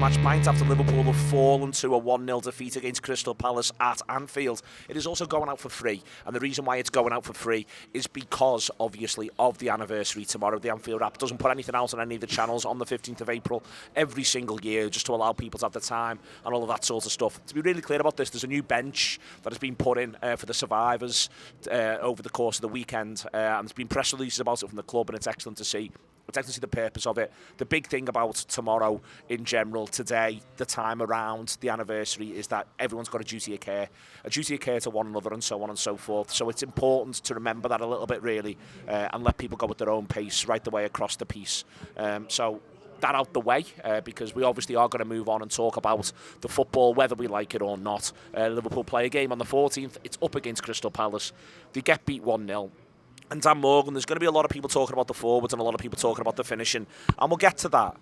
pre-match pint after Liverpool have fallen to a 1-0 defeat against Crystal Palace at Anfield. It is also going out for free, and the reason why it's going out for free is because, obviously, of the anniversary tomorrow. The Anfield Wrap doesn't put anything out on any of the channels on the 15th of April every single year, just to allow people to have the time and all of that sort of stuff. To be really clear about this, there's a new bench that has been put in for the survivors over the course of the weekend, and there's been press releases about it from the club, and it's excellent to see. It's excellent to see the purpose of it. The big thing about tomorrow in general, today, the time around, the anniversary, is that everyone's got a duty of care to one another, and so on and so forth. So it's important to remember that a little bit, really, and let people go at their own pace right the way across the piece. So that out the way, because we obviously are going to move on and talk about the football, whether we like it or not. Liverpool play a game on the 14th. It's up against Crystal Palace. They get beat 1-0. And Dan Morgan, there's going to be a lot of people talking about the forwards and a lot of people talking about the finishing, and we'll get to that.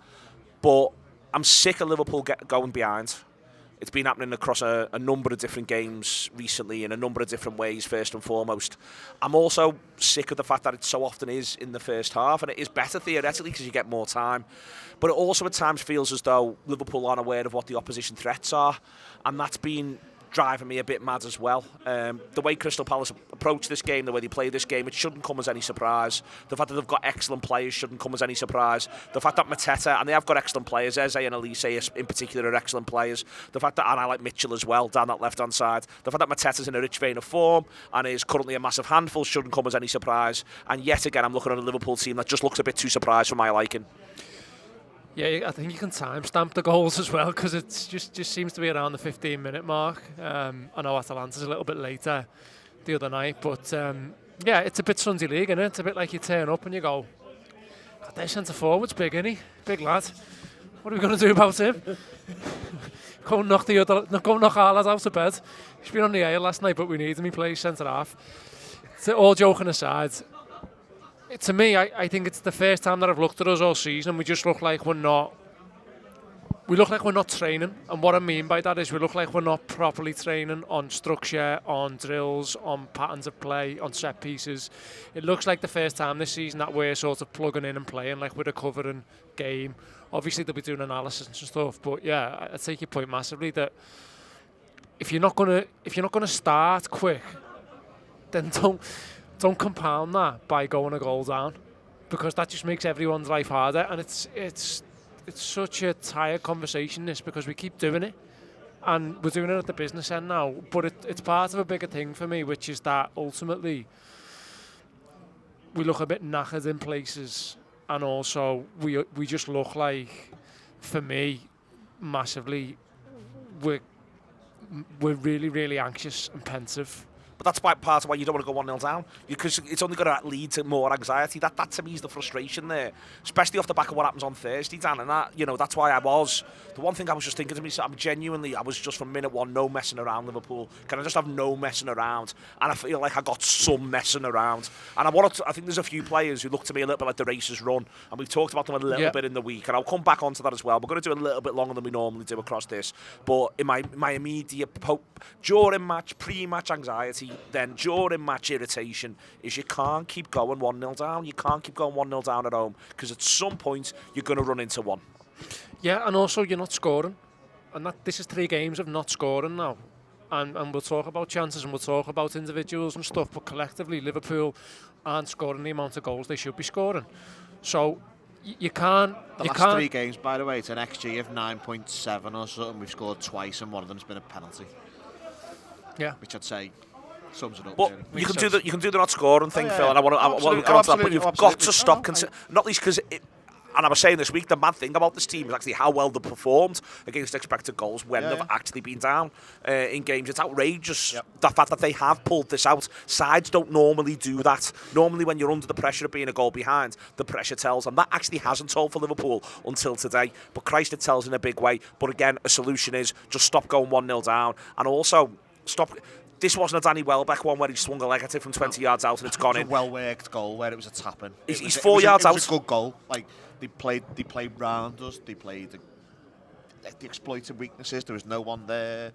But I'm sick of Liverpool going behind. It's been happening across a number of different games recently in a number of different ways, first and foremost. I'm also sick of the fact that it so often is in the first half, and it is better theoretically because you get more time. But it also at times feels as though Liverpool aren't aware of what the opposition threats are, and that's been driving me a bit mad as well. The way Crystal Palace approach this game, the way they play this game, it shouldn't come as any surprise. The fact that they've got excellent players shouldn't come as any surprise. The fact that Mateta, and they have got excellent players, Eze and Elise in particular are excellent players. The fact that, and I like Mitchell as well, down that left-hand side. The fact that Mateta's in a rich vein of form and is currently a massive handful shouldn't come as any surprise. And yet again, I'm looking at a Liverpool team that just looks a bit too surprised for my liking. Yeah, I think you can timestamp the goals as well, because it just seems to be around the 15-minute mark. I know Atalanta's a little bit later the other night, but yeah, it's a bit Sunday League, isn't it? It's a bit like you turn up and you go, God, their centre forward's big, isn't he? Big lad. What are we going to do about him? Go knock our lad out of bed. He's been on the air last night, but we need him. He plays centre half. So, all joking aside, to me, I think it's the first time that I've looked at us all season. We just look like we're not training. And what I mean by that is we look like we're not properly training on structure, on drills, on patterns of play, on set pieces. It looks like the first time this season that we're sort of plugging in and playing like we're a covering game. Obviously they'll be doing analysis and stuff, but yeah, I take your point massively that if you're not gonna start quick, then don't compound that by going a goal down, because that just makes everyone's life harder, and it's such a tired conversation, this, because we keep doing it and we're doing it at the business end now, but it's part of a bigger thing for me, which is that ultimately we look a bit knackered in places, and also we just look like, for me, massively, we're really, really anxious and pensive. But that's part of why you don't want to go 1-0 down, because it's only going to lead to more anxiety. That to me is the frustration there, especially off the back of what happens on Thursday, Dan. And that, that's why the one thing I was just thinking to myself, I was just from minute one, no messing around, Liverpool. Can I just have no messing around? And I feel like I got some messing around. And I think there's a few players who look to me a little bit like the race has run, and we've talked about them a little bit in the week, and I'll come back onto that as well. We're going to do a little bit longer than we normally do across this, but in my immediate during match, pre-match anxiety, then during match irritation, is you can't keep going 1-0 down. You can't keep going 1-0 down at home, because at some point you're going to run into one. Yeah, and also you're not scoring, and this is 3 games of not scoring now, and we'll talk about chances and we'll talk about individuals and stuff, but collectively Liverpool aren't scoring the amount of goals they should be scoring. So you can't. The last 3 games, by the way, it's an XG of 9.7 or something. We've scored twice, and one of them's been a penalty. Yeah, which I'd say sums it up. But really. you can do the not scoring thing, Phil, and I want to get onto that. But you've got to stop, not least because, and I was saying this week, the mad thing about this team is actually how well they performed against expected goals when they've actually been down in games. It's outrageous, the fact that they have pulled this out. Sides don't normally do that. Normally when you're under the pressure of being a goal behind, the pressure tells, and that actually hasn't told for Liverpool until today. But Christ, it tells in a big way. But again, a solution is just stop going 1-0 down, and also stop. This wasn't a Danny Welbeck one where he swung a leg at it from 20 yards out and it's gone in. A well-worked goal where it was a tap-in. He's 4 yards out. It was a good goal. Like they played round us. They played the exploited weaknesses. There was no one there,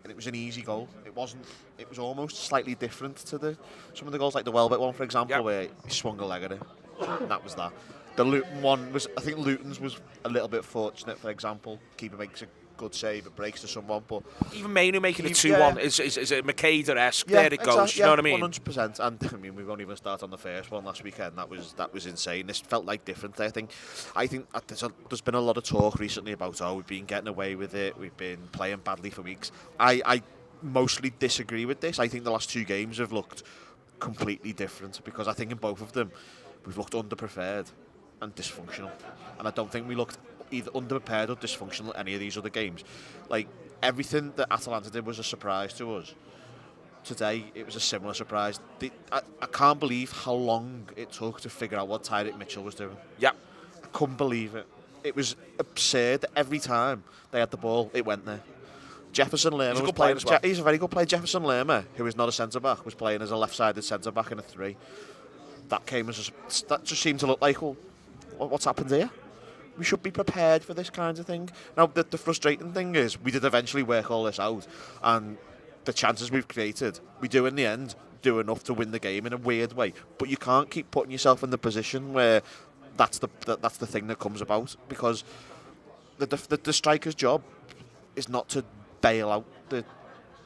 and it was an easy goal. It wasn't. It was almost slightly different to some of the goals, like the Welbeck one, for example, where he swung a leg at it. And that was that. The Luton one was, I think Luton's was a little bit fortunate. For example, keeper makes a good save, it breaks to someone, but even Mainu making it 2-1 is a Makeda-esque. Yeah, there it goes. You know what I mean? 100%. And I mean, we've only even started on the first one last weekend. That was insane. This felt like different. I think there's been a lot of talk recently about we've been getting away with it. We've been playing badly for weeks. I mostly disagree with this. I think the last 2 games have looked completely different because I think in both of them we've looked underprepared and dysfunctional, and I don't think we looked either underprepared or dysfunctional at any of these other games. Like, everything that Atalanta did was a surprise to us. Today, it was a similar surprise. I can't believe how long it took to figure out what Tyreek Mitchell was doing. Yeah. I couldn't believe it. It was absurd that every time they had the ball, it went there. Jefferson Lerma was playing as well. He's a very good player. Jefferson Lerma, who is not a centre-back, was playing as a left-sided centre-back in a 3. That just seemed to look like, well, what's happened here? We should be prepared for this kind of thing. Now, the frustrating thing is we did eventually work all this out, and the chances we've created, we do in the end do enough to win the game in a weird way. But you can't keep putting yourself in the position where that's the thing that comes about, because the striker's job is not to bail out the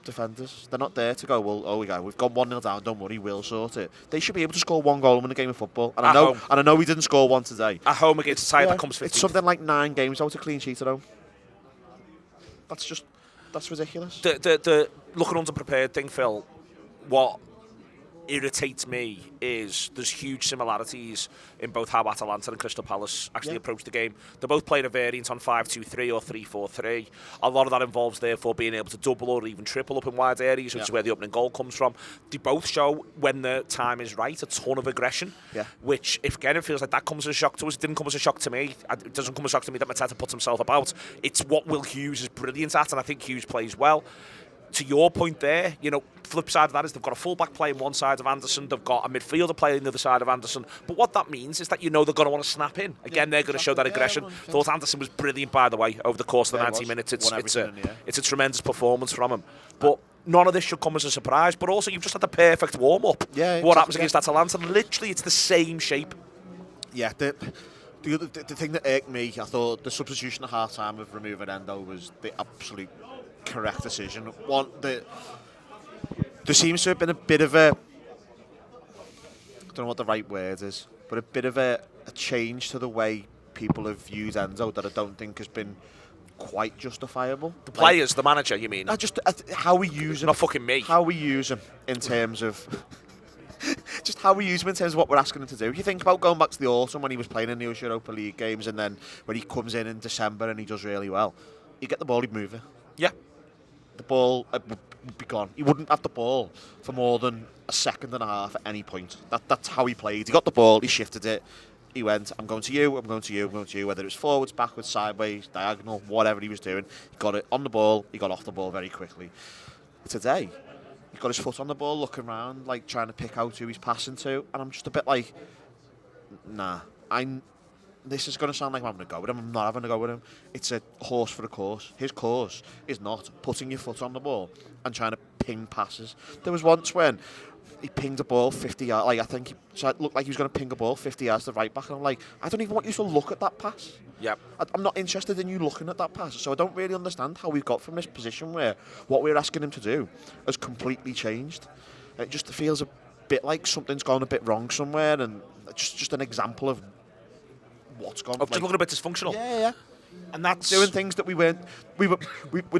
defenders. They're not there to go, well, we've gone 1-0 down, don't worry, we'll sort it. They should be able to score 1 goal and win a game of football. And I know we didn't score one today. At home against a side that comes 15th. It's something like 9 games out of clean sheet at home. That's ridiculous. The looking underprepared thing, Phil, what irritates me is there's huge similarities in both how Atalanta and Crystal Palace actually approach the game. They're both playing a variant on 5-2-3 or 3-4-3. A lot of that involves therefore being able to double or even triple up in wide areas, which is where the opening goal comes from. They both show, when the time is right, a ton of aggression, which, if again, it feels like that comes as a shock to us. It didn't come as a shock to me. It doesn't come as a shock to me that Mateta puts himself about. It's what Will Hughes is brilliant at, and I think Hughes plays well. To your point there, flip side of that is they've got a full-back playing one side of Anderson, they've got a midfielder playing the other side of Anderson, but what that means is that they're going to want to snap in. Again, they're going to show that aggression. Thought Anderson was brilliant, by the way, over the course of the 90 minutes. It's a tremendous performance from him. But none of this should come as a surprise, but also you've just had the perfect warm-up. What happens against Atalanta? Literally, it's the same shape. Yeah, the thing that irked me, I thought the substitution at half-time of removing Endo was the absolute correct decision. There seems to have been a bit of a, I don't know what the right word is, but a bit of a change to the way people have viewed Endo that I don't think has been quite justifiable. The players, the manager, you mean? How we use him. Not fucking me. How we use him in terms of just how we use him in terms of what we're asking him to do. If you think about going back to the autumn when he was playing in the Europa League games, and then when he comes in December and he does really well, you get the ball, he'd move it. Yeah. The ball would be gone. He wouldn't have the ball for more than a second and a half at any point. That's how he played. He got the ball, he shifted it, he went, I'm going to you, I'm going to you, I'm going to you, whether it was forwards, backwards, sideways, diagonal, whatever he was doing. He got it on the ball, he got off the ball very quickly. Today, he got his foot on the ball, looking around, like trying to pick out who he's passing to, and I'm just a bit like, nah, this is going to sound like I'm having a go with him. I'm not having a go with him. It's a horse for a course. His course is not putting your foot on the ball and trying to ping passes. There was once when he pinged a ball 50 yards. Like, I think it looked like he was going to ping a ball 50 yards to the right back. And I'm like, I don't even want you to look at that pass. Yep. I'm not interested in you looking at that pass. So I don't really understand how we've got from this position where what we're asking him to do has completely changed. It just feels a bit like something's gone a bit wrong somewhere, and just an example of what's gone. Just looking a bit dysfunctional. Yeah. And that's doing things that we're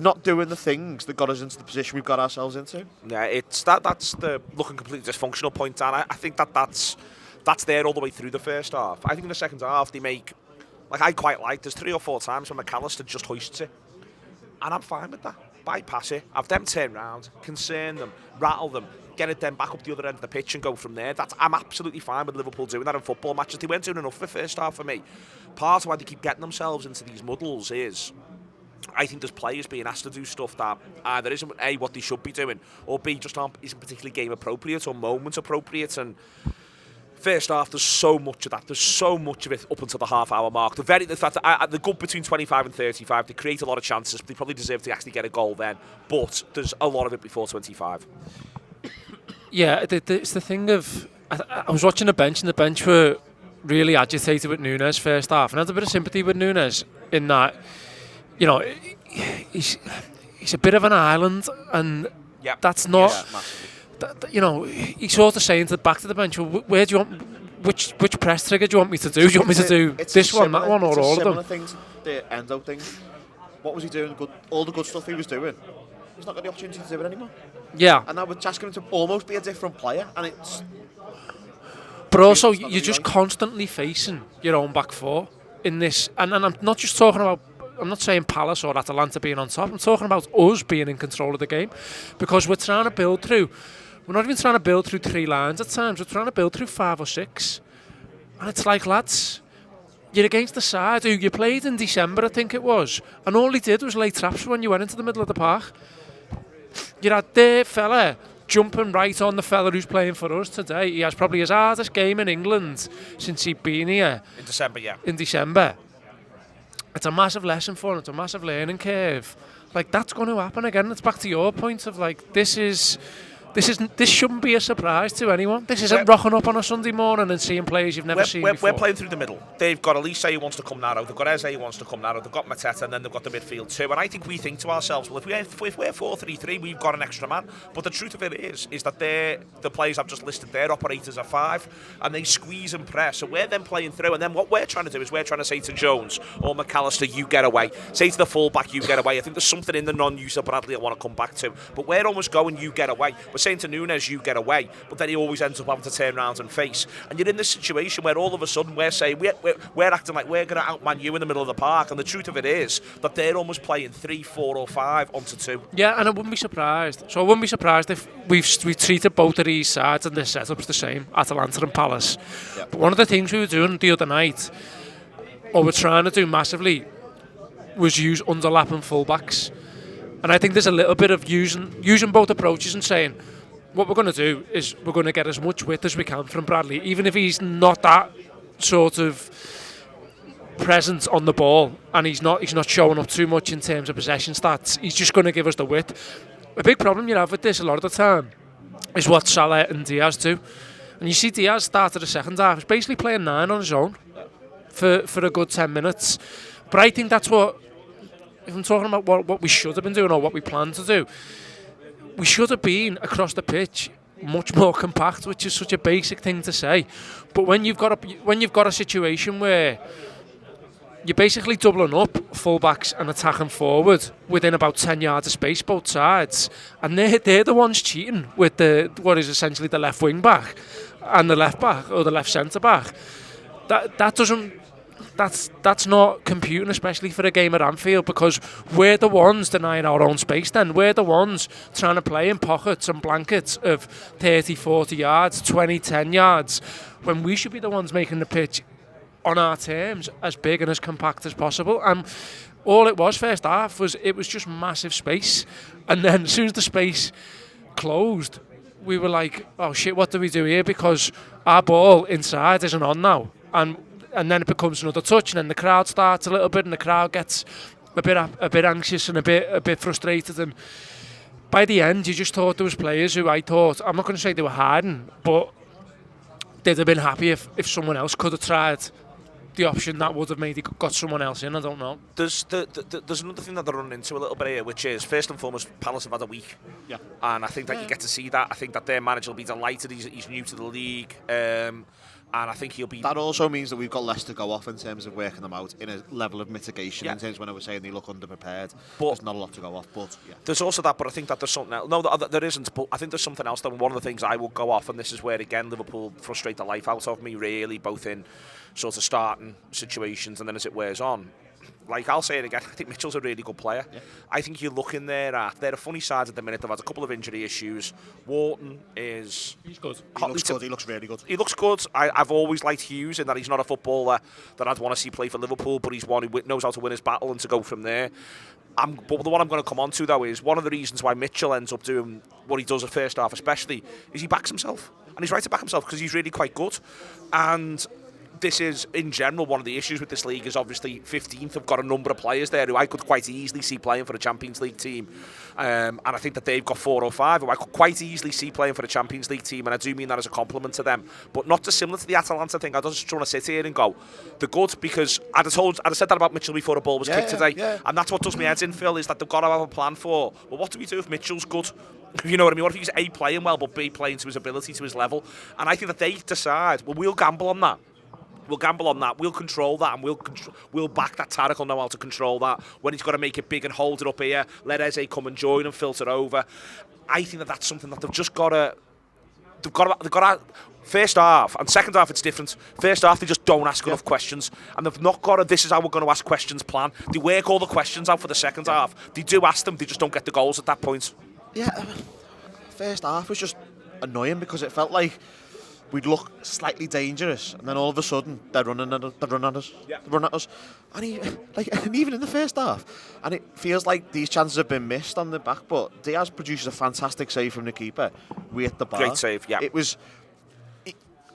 not doing the things that got us into the position we've got ourselves into. Yeah, it's that's the looking completely dysfunctional point, and I think that's there all the way through the first half. I think in the second half they make, like, I quite like, there's 3 or 4 times when McAllister just hoists it, and I'm fine with that. Bypass it, have them turn round, concern them, rattle them, get it then back up the other end of the pitch and go from there. I'm absolutely fine with Liverpool doing that in football matches. They weren't doing enough for the first half for me. Part of why they keep getting themselves into these muddles is, I think there's players being asked to do stuff that either isn't A, what they should be doing, or B, just isn't particularly game appropriate or moment appropriate. And first half, there's so much of that. There's so much of it up until the half-hour mark. The fact that the good between 25 and 35, they create a lot of chances. They probably deserve to actually get a goal then, but there's a lot of it before 25. Yeah, it's the thing of, I was watching the bench, and the bench were really agitated with Núñez first half, and I had a bit of sympathy with Núñez in that, you know, he's a bit of an island, and that's not. You know, he's sort of saying back to the bench, well, where do you want, which press trigger do you want me to do? Do you want me to do this one, that one, or all of them? Things, the Endo thing. What was he doing? All the good stuff he was doing. He's not got the opportunity to do it anymore. Yeah. And that would ask him to almost be a different player, and it's. But also, you're just constantly facing your own back four in this, and I'm not just talking about. I'm not saying Palace or Atalanta being on top. I'm talking about us being in control of the game, because we're trying to build through. We're not even trying to build through 3 lines at times. We're trying to build through 5 or 6, and it's like, lads, you're against the side who you played in December, I think it was, and all he did was lay traps when you went into the middle of the park. You had their fella jumping right on the fella who's playing for us today. He has probably his hardest game in England since he'd been here. In December, yeah. In December. It's a massive lesson for him. It's a massive learning curve. Like, that's going to happen again. It's back to your point of, like, this shouldn't be a surprise to anyone. This isn't rocking up on a Sunday morning and seeing players you've never seen before. We're playing through the middle. They've got Elise who wants to come narrow. They've got Eze who wants to come narrow. They've got Mateta, and then they've got the midfield too. And I think we think to ourselves, well, if we're 4-3-3, we've got an extra man. But the truth of it is that the players I've just listed, their operators are 5, and they squeeze and press. So we're then playing through, and then what we're trying to do is we're trying to say to Jones or McAllister, you get away. Say to the fullback, you get away. I think there's something in the non-use of Bradley I want to come back to. But we're almost going, you get away. We're saying to Núñez, you get away, but then he always ends up having to turn around and face. And you're in this situation where all of a sudden we're saying we're acting like we're going to outman you in the middle of the park, and the truth of it is that they're almost playing 3, 4 or 5 onto 2. Yeah, and I wouldn't be surprised. So I wouldn't be surprised if we treated both of these sides and their setups the same, Atalanta and Palace. Yep. But one of the things we were doing the other night, or we're trying to do massively, was use underlapping fullbacks. And I think there's a little bit of using both approaches and saying, what we're going to do is we're going to get as much width as we can from Bradley, even if he's not that sort of present on the ball and he's not showing up too much in terms of possession stats. He's just going to give us the width. A big problem you have with this a lot of the time is what Salah and Diaz do. And you see Diaz started the second half. He's basically playing 9 on his own for a good 10 minutes. But I think that's what, if I'm talking about what we should have been doing or what we plan to do, we should have been across the pitch much more compact, which is such a basic thing to say. But when you've got a situation where you're basically doubling up fullbacks and attacking forward within about 10 yards of space, both sides, and they're the ones cheating with what is essentially the left wing back and the left back or the left centre back. That's not computing, especially for a game at Anfield, because we're the ones denying our own space then. We're the ones trying to play in pockets and blankets of 30, 40 yards, 20, 10 yards, when we should be the ones making the pitch on our terms as big and as compact as possible. And all it was first half was just massive space. And then as soon as the space closed, we were like, oh shit, what do we do here? Because our ball inside isn't on now. And then it becomes another touch, and then the crowd starts a little bit, and the crowd gets a bit anxious and a bit frustrated. And by the end, you just thought there was players who I thought, I'm not going to say they were hiding, but they'd have been happy if someone else could have tried the option that would have maybe got someone else in. I don't know. There's another thing that they're running into a little bit here, which is, first and foremost, Palace have had a week. Yeah. And I think that you get to see that. I think that their manager will be delighted. He's new to the league. And I think he'll be... That also means that we've got less to go off in terms of working them out in a level of mitigation, in terms of when I was saying they look underprepared. But there's not a lot to go off, but yeah. There's also that, but I think that there's something else. No, there isn't, but I think there's something else. That one of the things I will go off, and this is where, again, Liverpool frustrate the life out of me, really, both in sort of starting situations and then as it wears on. Like, I'll say it again, I think Mitchell's a really good player. Yeah. I think you're looking there at, they're a funny side at the minute. They've had a couple of injury issues. Wharton is... He's good. He looks good. He looks really good. He looks good. I've always liked Hughes in that he's not a footballer that I'd want to see play for Liverpool, but he's one who knows how to win his battle and to go from there. But the one I'm going to come on to, though, is one of the reasons why Mitchell ends up doing what he does at first half especially, is he backs himself. And he's right to back himself because he's really quite good. And this is, in general, one of the issues with this league is obviously 15th have got a number of players there who I could quite easily see playing for a Champions League team. And I think that they've got 4 or 5 who I could quite easily see playing for a Champions League team, and I do mean that as a compliment to them. But not dissimilar to the Atalanta thing. I just want to sit here and go, they're good, because I'd have said that about Mitchell before the ball was kicked today. Yeah. And that's what does me head in, Phil, is that they've got to have a plan for, well, what do we do if Mitchell's good? You know what I mean? What if he's A, playing well, but B, playing to his ability, to his level? And I think that they decide, well, we'll gamble on that. We'll gamble on that. We'll control that, and we'll back that. Tarek will know how to control that. When he's got to make it big and hold it up here, let Eze come and join and filter over. I think that that's something that they've just got to. They've got to. First half and second half, it's different. First half, they just don't ask enough questions, and they've not got a "this is how we're going to ask questions" plan. They work all the questions out for the second half. They do ask them. They just don't get the goals at that point. Yeah, first half was just annoying because it felt like we'd look slightly dangerous, and then all of a sudden they're running at us. They run at us, and even in the first half, and it feels like these chances have been missed on the back. But Diaz produces a fantastic save from the keeper. We hit the bar. Great save. Yeah.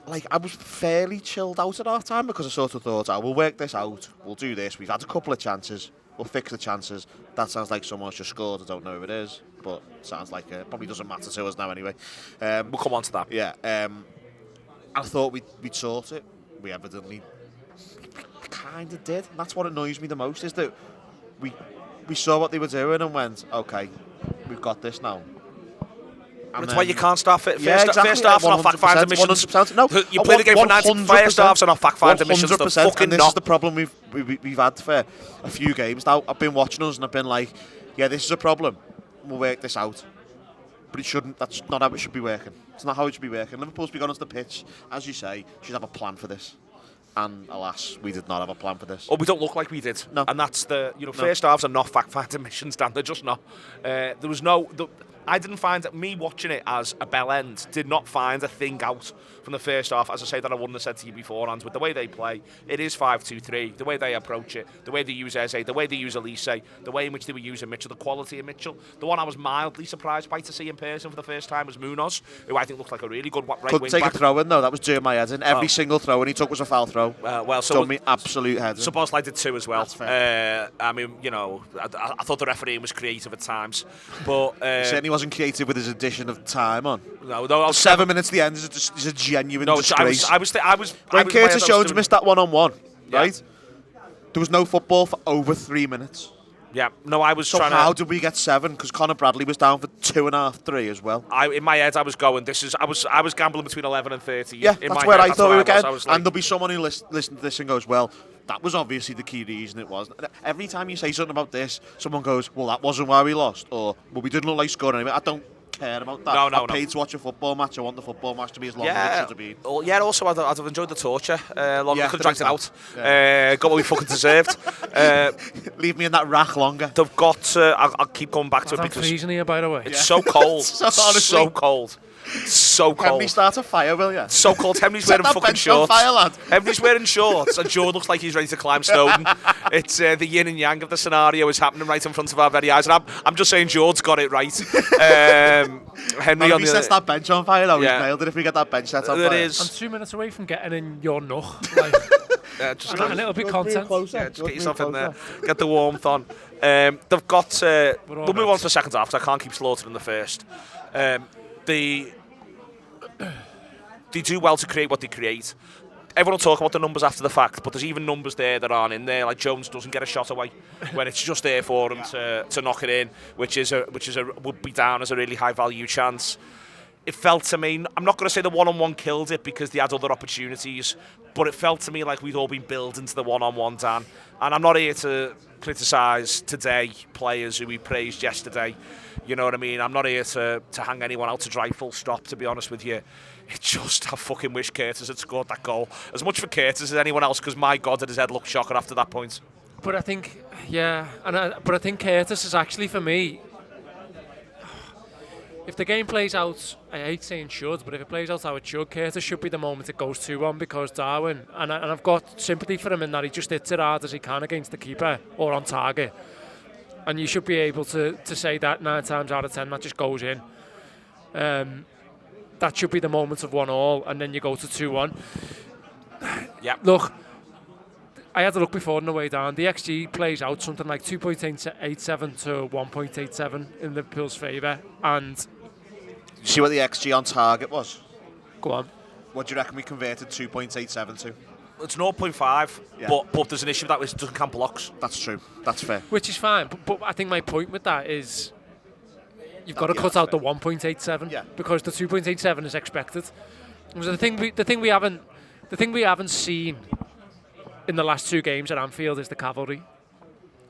I was fairly chilled out at half time because I sort of thought, we'll work this out. We'll do this. We've had a couple of chances. We'll fix the chances. That sounds like someone's just scored. I don't know who it is, but it sounds like it probably doesn't matter to us now anyway. We'll come on to that. Yeah. I thought we'd sort it. We evidently kind of did. And that's what annoys me the most, is that we saw what they were doing and went, okay, we've got this now. And that's why you can't start it. First half's not fact-finding missions. 100%. No, you play the game for 90. First half's not fact-finding missions. 100%. And this is the problem we've had for a few games now. I've been watching us and I've been like, yeah, this is a problem. We'll work this out. But it shouldn't. That's not how it should be working. It's not how it should be working. Liverpool's be gone onto the pitch, as you say, should have a plan for this. And alas, we did not have a plan for this. Oh, we don't look like we did. No. And that's first halves are not fact-finding missions, Dan. They're just not. I didn't find that me watching it as a bell end, did not find a thing out from the first half, as I say, that I wouldn't have said to you beforehand. With the way they play, it is 5-2-3, the way they approach it, the way they use Eze, the way they use Elise, the way in which they were using Mitchell, the quality of Mitchell. The one I was mildly surprised by to see in person for the first time was Munoz, who I think looked like a really good right wing back. Couldn't take a throw in though, that was doing my head in. Every single throw in he took was a foul throw. Done me absolute head in. So Bosley did too as well. That's fair. I mean, I thought the referee was creative at times, but he certainly wasn't creative with his addition of time on. No, 7 minutes to the end is a genuine disgrace. When Curtis Jones missed that one-on-one, right? There was no football for over 3 minutes. Yeah, no, I was so trying how did we get 7? Because Conor Bradley was down for 2.5, 3 as well. In my head, I was going. I was gambling between 11 and 30. Yeah, that's where I thought we were getting. And there'll be someone who listens to this and goes, "Well, that was obviously the key reason it wasn't." Every time you say something about this, someone goes, "Well, that wasn't why we lost," or "Well, we didn't look like scoring anyway." I don't care about that. I paid to watch a football match. I want the football match to be as long as it should have been. Also, I'd have enjoyed the torture. Longer, could have dragged it out. Got what we fucking deserved. Leave me in that rack longer. They've got. I'll keep coming back to it because freezing here, by the way. It's so cold. So cold. So cold. Henry, start a fire, will you? So cold. Henry's wearing fucking shorts. Fire, lad. Henry's wearing shorts, and Joe looks like he's ready to climb Snowdon. It's the yin and yang of the scenario is happening right in front of our very eyes, and I'm just saying George's got it right. Henry on the sets that bench on fire, though. He's nailed it if we get that bench set on fire. It is. I'm 2 minutes away from getting in your nook. Just a little bit content. Yeah, just get yourself in there. Get the warmth on. They've got. We'll move on to the second half because I can't keep slaughtering the first. They do well to create what they create. Everyone will talk about the numbers after the fact, but there's even numbers there that aren't in there. Like Jones doesn't get a shot away when it's just there for him to knock it in, which would be down as a really high value chance. It felt to me, I'm not going to say the one-on-one killed it because they had other opportunities, but it felt to me like we'd all been building to the one-on-one, Dan. And I'm not here to criticise today players who we praised yesterday. You know what I mean? I'm not here to hang anyone out to dry, full stop, to be honest with you. It's just, I fucking wish Curtis had scored that goal. As much for Curtis as anyone else, because my God, did his head look shocking after that point. But I think, but I think Curtis is actually, for me, if the game plays out, I hate saying should, but if it plays out how it should, Curtis should be the moment it goes 2-1 because Darwin, and I've got sympathy for him in that he just hits it hard as he can against the keeper or on target. And you should be able to say that 9 times out of 10 that just goes in. That should be the moment of 1-1, and then you go to 2-1. Yeah. Look, I had to look before on the way down. The XG plays out something like 2.87 to 1.87 in Liverpool's favour. And You see what the XG on target was? go on. What do you reckon we converted 2.87 to? It's 0.5, but there's an issue with that which doesn't count blocks. That's true. That's fair. Which is fine, but I think my point with that is you've got to cut out the 1.87 because the 2.87 is expected. So the thing we haven't seen in the last 2 games at Anfield is the cavalry.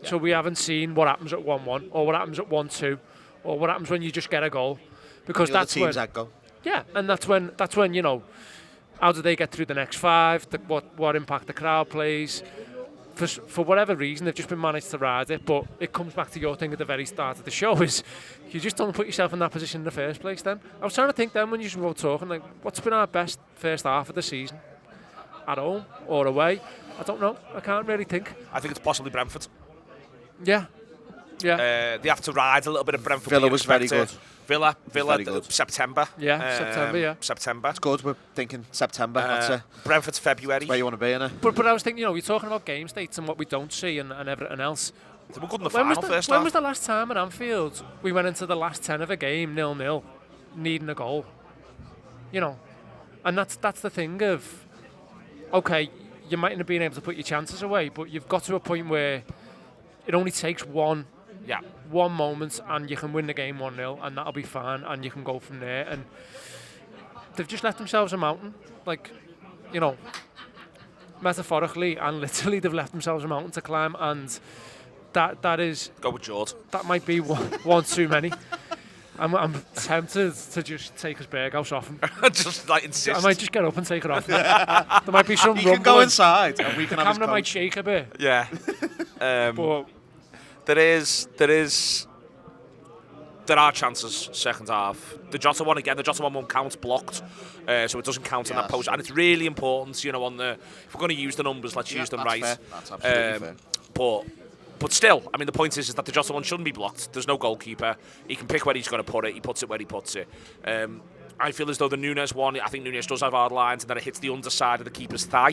Yeah. So we haven't seen what happens at 1-1 or what happens at 1-2 or what happens when you just get a goal, because that's the teams that go. Yeah, and that's when you know, how do they get through the next 5? What impact the crowd plays. For whatever reason, they've just been managed to ride it. But it comes back to your thing at the very start of the show: is you just don't put yourself in that position in the first place. Then I was trying to think then when you were talking, like, what's been our best first half of the season, at home or away? I don't know. I can't really think. I think it's possibly Brentford. Yeah. They have to ride a little bit of Brentford. Villa was very good. Villa, very good. September. Yeah, September, yeah. September. It's good. We're thinking September. That's it. Brentford's February. That's where you want to be, innit? But I was thinking, you know, you're talking about game states and what we don't see and everything else. They were good in the final first half. When was the last time at Anfield we went into the last 10 of a game 0-0, needing a goal? You know, and that's the thing of, okay, you mightn't have been able to put your chances away, but you've got to a point where it only takes one moment and you can win the game 1-0 and that'll be fine and you can go from there. And they've just left themselves a mountain, like, you know, metaphorically and literally they've left themselves a mountain to climb, and that is... Go with George. That might be one too many. I'm tempted to just take his Berghaus off him. Just like insist. I might just get up and take it off him. There might be some You can go inside and we can the have camera might shake a bit. Yeah. But there are chances second half. The Jota one again. The Jota one won't count, blocked, so it doesn't count in that post. And it's really important, you know, if we're going to use the numbers, let's use them right. Fair. That's absolutely fair. But still, I mean, the point is that the Jota one shouldn't be blocked. There's no goalkeeper. He can pick where he's going to put it. He puts it where he puts it. I feel as though the Núñez one, I think Núñez does have hard lines, and then it hits the underside of the keeper's thigh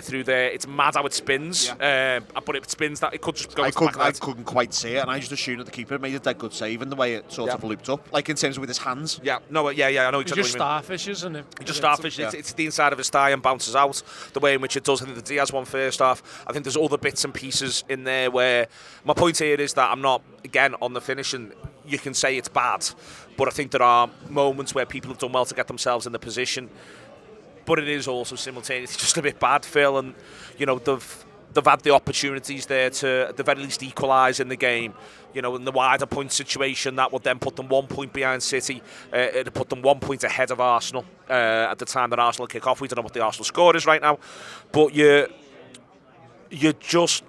through there. It's mad how it spins, but it spins that it could just go. I couldn't quite see it, and I just assumed that the keeper made a dead good save in the way it sort of looped up, like in terms of with his hands. I know exactly. He just starfishes, and he just starfishes. It's the inside of his thigh and bounces out. The way in which it does. I think the Diaz one first half. I think there's other bits and pieces in there where my point here is that I'm not again on the finishing. You can say it's bad, but I think there are moments where people have done well to get themselves in the position. But it is also simultaneously just a bit bad, Phil, and you know they've had the opportunities there to at the very least equalise in the game. You know, in the wider point situation, that would then put them 1 point behind City. It'd put them 1 point ahead of Arsenal at the time that Arsenal kick off. We don't know what the Arsenal score is right now, but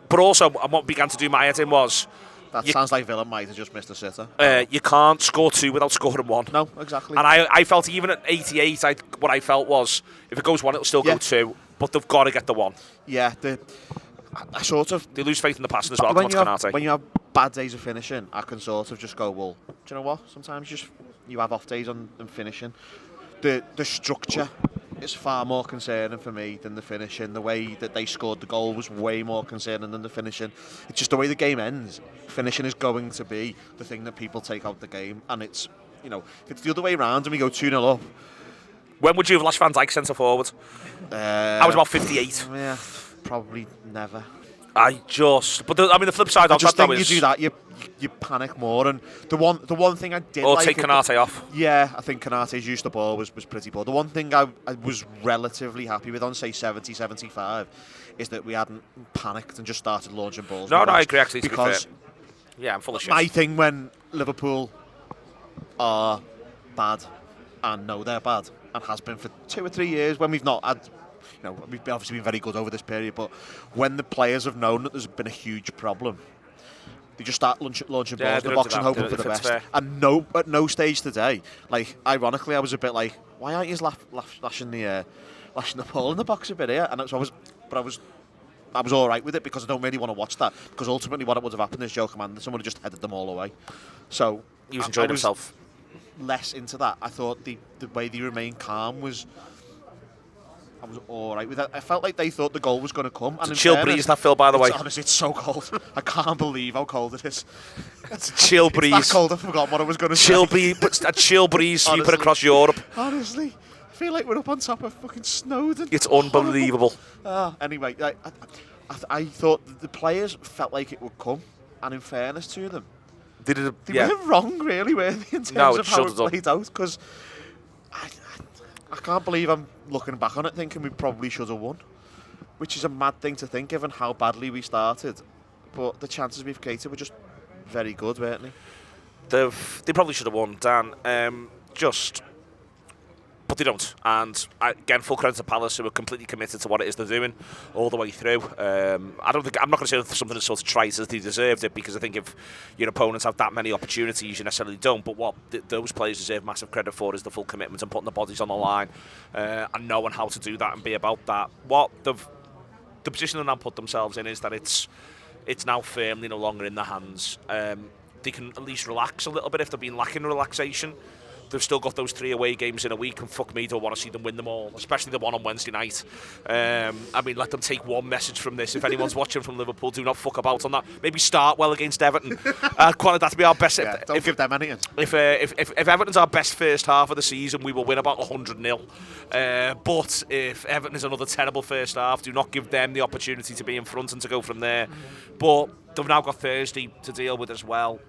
but also, and what began to do my head in was. That sounds like Villa might have just missed a sitter. You can't score 2 without scoring 1. No, exactly. And I felt even at 88, what I felt was, if it goes 1, it'll still go 2. But they've got to get the 1. Yeah, I sort of... They lose faith in the passing as well. When you have bad days of finishing, I can sort of just go, well, do you know what? Sometimes you have off days on finishing. The structure is far more concerning for me than the finishing. The way that they scored the goal was way more concerning than the finishing. It's just the way the game ends. Finishing is going to be the thing that people take out the game, and it's, you know, if it's the other way around and we go 2-0 up. When would you have lashed Van Dijk centre forward? I was about 58. Yeah, probably never. But the flip side of that is you do that, you panic more. And the one thing I did or take Konate off. Yeah, I think Konate's use of the ball was pretty poor. The one thing I was relatively happy with on say 70, 75 is that we hadn't panicked and just started launching balls. No, I agree actually. Because I'm full of shit. My thing when Liverpool are bad and know they're bad and has been for 2 or 3 years when we've not had. You know, we've obviously been very good over this period, but when the players have known that there's been a huge problem, they just start launching balls in the box and hoping for the best. And at no stage today, like ironically, I was a bit like, why aren't you lashing the ball in the box a bit here? And I was all right with it because I don't really want to watch that, because ultimately what would have happened is Joe Commander, someone had just headed them all away. So he was enjoying himself. Less into that. I thought the way they remained calm was I was all right with that. I felt like they thought the goal was going to come. It's a chill breeze, that, Phil, by the way. Honestly, it's so cold. I can't believe how cold it is. It's a chill breeze. It's that cold, I forgot what I was going to say. A chill breeze sweeping across Europe. Honestly, I feel like we're up on top of fucking Snowdon. It's unbelievable. Anyway, I thought the players felt like it would come, and in fairness to them, they weren't wrong, really, were they, in terms of how it played out? Because I can't believe I'm looking back on it thinking we probably should have won, which is a mad thing to think given how badly we started. But the chances we've created were just very good, weren't they? They probably should have won, Dan. But they don't. And again, full credit to Palace, who are completely committed to what it is they're doing all the way through. I'm not going to say something as sort of trite as they deserved it, because I think if your opponents have that many opportunities, you necessarily don't. But what those players deserve massive credit for is the full commitment and putting the bodies on the line and knowing how to do that and be about that. What the position they now put themselves in is that it's now firmly no longer in their hands. They can at least relax a little bit if they've been lacking relaxation. They've still got those 3 away games in a week, and fuck me, don't want to see them win them all, especially the one on Wednesday night. Let them take one message from this. If anyone's watching from Liverpool, do not fuck about on that. Maybe start well against Everton. That'd be our best. Yeah, don't give them anything. If Everton's our best first half of the season, we will win about 100-0. But if Everton is another terrible first half, do not give them the opportunity to be in front and to go from there. But they've now got Thursday to deal with as well.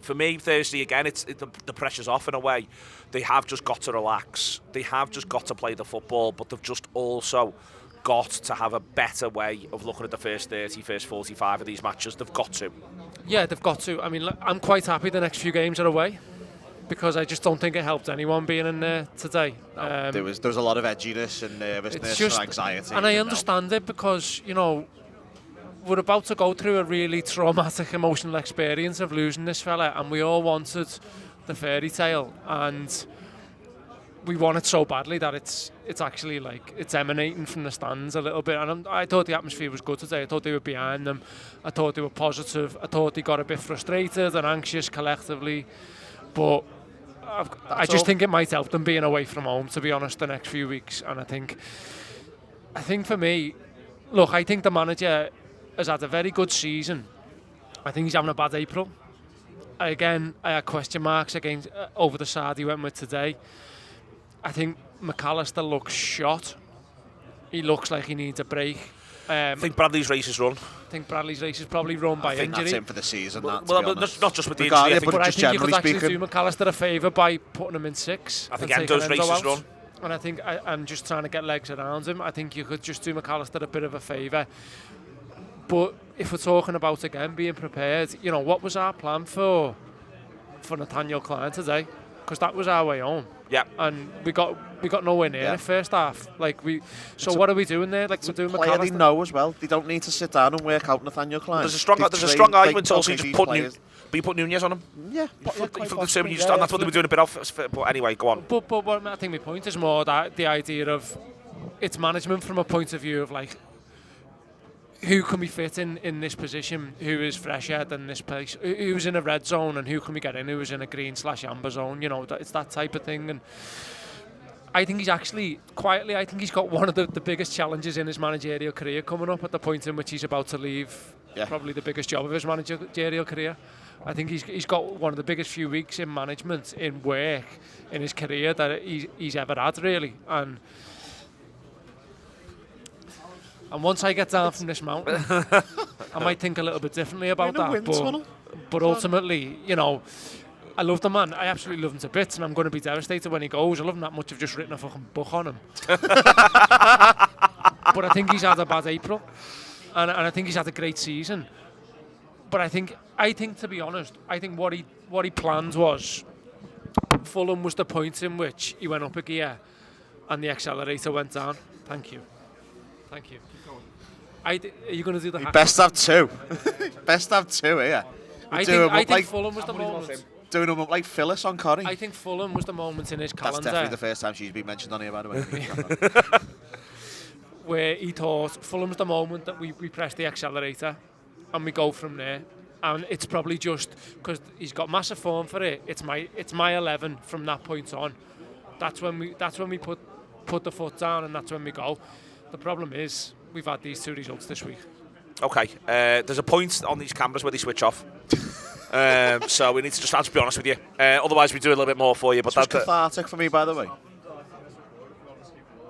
For me, Thursday again, the pressure's off in a way. They have just got to relax. They have just got to play the football, but they've just also got to have a better way of looking at the first 30, first 45 of these matches. They've got to. Yeah, they've got to. I mean, I'm quite happy the next few games are away, because I just don't think it helped anyone being in there today. No, there was a lot of edginess and nervousness and anxiety. And I understand it, because, we're about to go through a really traumatic emotional experience of losing this fella, and we all wanted the fairy tale, and we want it so badly that it's actually it's emanating from the stands a little bit. And I thought the atmosphere was good today. I thought they were behind them. I thought they were positive. I thought they got a bit frustrated and anxious collectively, but I just think it might help them being away from home, to be honest, the next few weeks. And I think for me, look, I think the manager has had a very good season. I think he's having a bad April. Again, I had question marks over the side he went with today. I think McAllister looks shot. He looks like he needs a break. I think Bradley's race is run. I think Bradley's race is probably run by injury. I think that's him for the season. Well, not just with the injury. But I think you could actually do McAllister a favour by putting him in 6. I think Endo's race is run. And I think I'm just trying to get legs around him. I think you could just do McAllister a bit of a favour. But if we're talking about, again, being prepared, what was our plan for Nathaniel Klein today? Because that was our way home. Yeah. And we got nowhere near the first half. What are we doing there? We're doing McAllister. They know as well. They don't need to sit down and work out Nathaniel Klein. There's a strong argument also just put Nunez on him. Yeah. That's what they were doing a bit of. But anyway, go on. But I think my point is more that the idea of it's management from a point of view of who can we fit in this position, who is fresher than this place, who's in a red zone, and who can we get in who's in a green/amber zone. It's that type of thing. And I think he's actually, quietly, I think he's got one of the biggest challenges in his managerial career coming up at the point in which he's about to leave probably the biggest job of his managerial career. I think he's got one of the biggest few weeks in management, in work, in his career that he's ever had, really. And once I get down from this mountain, I might think a little bit differently about that. But ultimately, I love the man. I absolutely love him to bits, and I'm going to be devastated when he goes. I love him that much. I've just written a fucking book on him. But I think he's had a bad April, and I think he's had a great season. But I think to be honest, I think what he planned was Fulham was the point in which he went up a gear, and the accelerator went down. Thank you. Are you going to do the hack? Best have 2. Best have 2 here. I think Fulham was the moment. Doing them up like Phyllis on Corrie. I think Fulham was the moment in his calendar. That's definitely the first time she's been mentioned on here, by the way. Where he thought Fulham's the moment that we press the accelerator and we go from there. And it's probably just because he's got massive form for it. It's my 11 from that point on. That's when we put put the foot down, and that's when we go. The problem is we've had these 2 results this week. Okay, there's a point on these cameras where they switch off. So we need to just, I'll just be honest with you. Otherwise, we do a little bit more for you. But that's cathartic for me, by the way.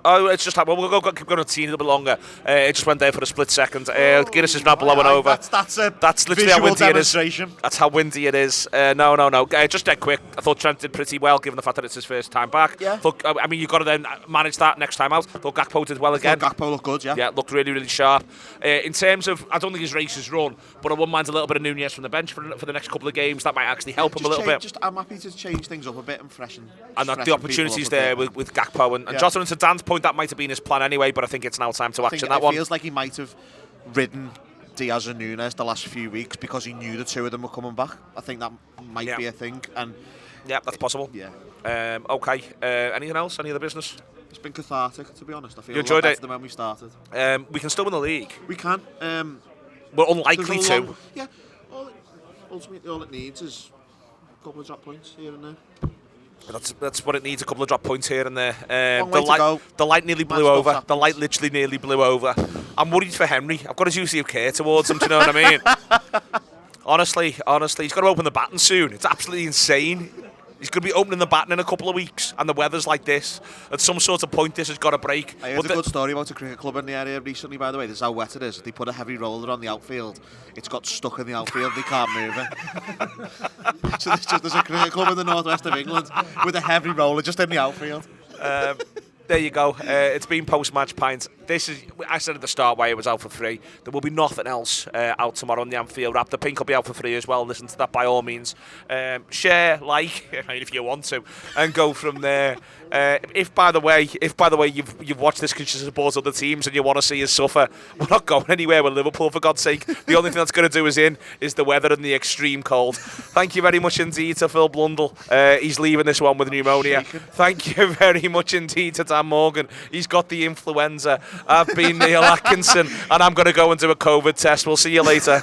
Oh, it's just like, well, we'll keep going a teeny little bit longer. It just went there for a split second. Guinness is now blowing over. That's literally how windy it is. That's how windy it is. No. Just dead quick. I thought Trent did pretty well, given the fact that it's his first time back. Yeah. Look, I mean, you've got to then manage that next time out. I thought Gakpo did well again. Gakpo looked good, yeah. Yeah, looked really, really sharp. In terms of, I don't think his race is run, but I wouldn't mind a little bit of Nunez from the bench for the next couple of games. That might actually help him a little bit. I'm happy to change things up a bit and freshen. And the opportunities there with Gakpo. And Jota, and to Dan's point, that might have been his plan anyway, but I think it's now time to action that one. It feels like he might have ridden Diaz and Nunez the last few weeks because he knew the 2 of them were coming back. I think that might be a thing. And yeah, that's possible. Yeah. Okay. Anything else? Any other business? It's been cathartic, to be honest. I feel you enjoyed better than when we started. We can still win the league. We can. We're unlikely to. Yeah. Ultimately, all it needs is a couple of drop points here and there. That's what it needs, a couple of drop points here and there. The light nearly blew over. The light literally nearly blew over. I'm worried for Henry. I've got a duty of care towards him, do you know what I mean? Honestly, he's got to open the baton soon. It's absolutely insane. He's going to be opening the baton in a couple of weeks, and the weather's like this. At some sort of point, this has got to break. I heard a good story about a cricket club in the area recently, by the way. This is how wet it is. They put a heavy roller on the outfield. It's got stuck in the outfield. They can't move it. So there's a cricket club in the northwest of England with a heavy roller just in the outfield. There you go. It's been post-match Pint. I said at the start why it was out for free. There will be nothing else out tomorrow on the Anfield Wrap. The Pint will be out for free as well. Listen to that by all means. Share, like, if you want to, and go from there. If by the way you've watched this because you support other teams and you want to see us suffer, we're not going anywhere with Liverpool, for God's sake. The only thing that's going to do us in is the weather and the extreme cold. Thank you very much indeed to Phil Blundell. He's leaving this one with pneumonia. Thank you very much indeed to Dan Morgan. He's got the influenza. I've been Neil Atkinson, and I'm going to go and do a COVID test. We'll see you later.